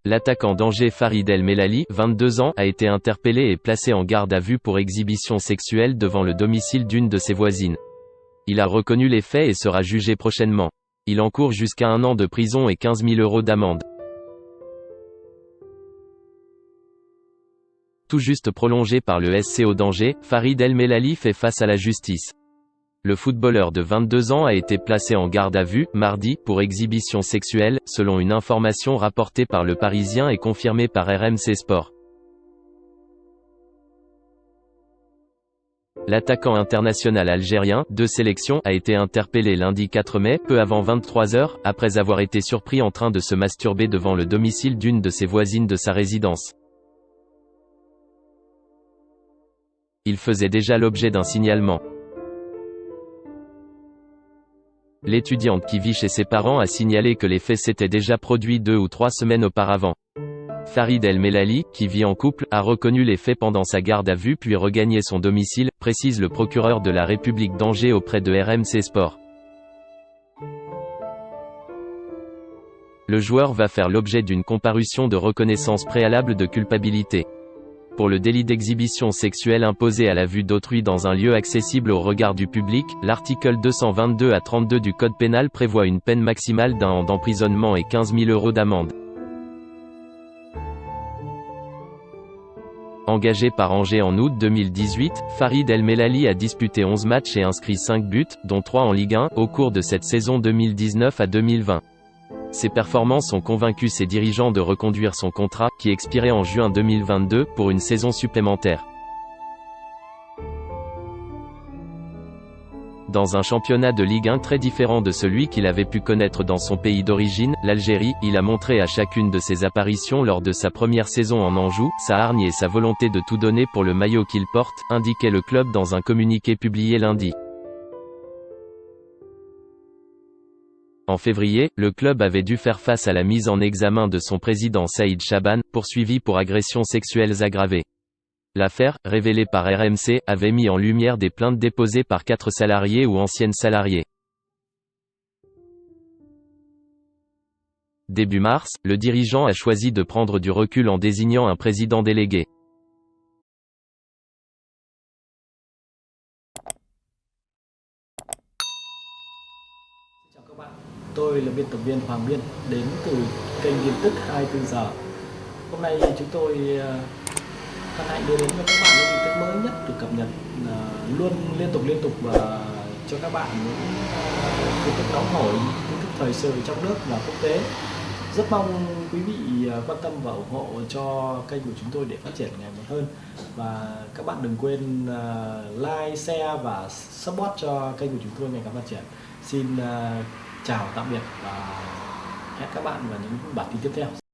L'attaquant d'Angers Farid El Mellali, 22 ans, a été interpellé et placé en garde à vue pour exhibition sexuelle devant le domicile d'une de ses voisines. Il a reconnu les faits et sera jugé prochainement. Il encourt jusqu'à 1 an de prison et 15 000 € d'amende. Tout juste prolongé par le SCO d'Angers, Farid El Mellali fait face à la justice. Le footballeur de 22 ans a été placé en garde à vue, mardi, pour exhibition sexuelle, selon une information rapportée par Le Parisien et confirmée par RMC Sport. L'attaquant international algérien, de sélection, a été interpellé lundi 4 mai, peu avant 23 h, après avoir été surpris en train de se masturber devant le domicile d'une de ses voisines de sa résidence. Il faisait déjà l'objet d'un signalement. L'étudiante qui vit chez ses parents a signalé que les faits s'étaient déjà produits 2 ou 3 semaines auparavant. Farid El Mellali, qui vit en couple, a reconnu les faits pendant sa garde à vue puis regagné son domicile, précise le procureur de la République d'Angers auprès de RMC Sport. Le joueur va faire l'objet d'une comparution de reconnaissance préalable de culpabilité. Pour le délit d'exhibition sexuelle imposé à la vue d'autrui dans un lieu accessible au regard du public, l'article 222 à 32 du Code pénal prévoit une peine maximale d'1 an d'emprisonnement et 15 000 € d'amende. Engagé par Angers en août 2018, Farid El Mellali a disputé 11 matchs et inscrit 5 buts, dont 3 en Ligue 1, au cours de cette saison 2019 à 2020. Ses performances ont convaincu ses dirigeants de reconduire son contrat, qui expirait en juin 2022, pour une saison supplémentaire. Dans un championnat de Ligue 1 très différent de celui qu'il avait pu connaître dans son pays d'origine, l'Algérie, il a montré à chacune de ses apparitions lors de sa première saison en Anjou, sa hargne et sa volonté de tout donner pour le maillot qu'il porte, indiquait le club dans un communiqué publié lundi. En février, le club avait dû faire face à la mise en examen de son président Saïd Chaban, poursuivi pour agressions sexuelles aggravées. L'affaire, révélée par RMC, avait mis en lumière des plaintes déposées par 4 salariés ou anciennes salariés. Début mars, le dirigeant a choisi de prendre du recul en désignant un président délégué. Chào các bạn, tôi là biên tập viên Hoàng Biên đến từ kênh tin tức 24 giờ. Hôm nay chúng tôi hân hạnh đưa đến cho các bạn những tin tức mới nhất được cập nhật luôn liên tục và cho các bạn những tin tức nóng hổi, tin tức thời sự trong nước và quốc tế. Rất mong quý vị quan tâm và ủng hộ cho kênh của chúng tôi để phát triển ngày một hơn. Và các bạn đừng quên like, share và support cho kênh của chúng tôi ngày càng phát triển. Xin chào tạm biệt và hẹn các bạn vào những bản tin tiếp theo.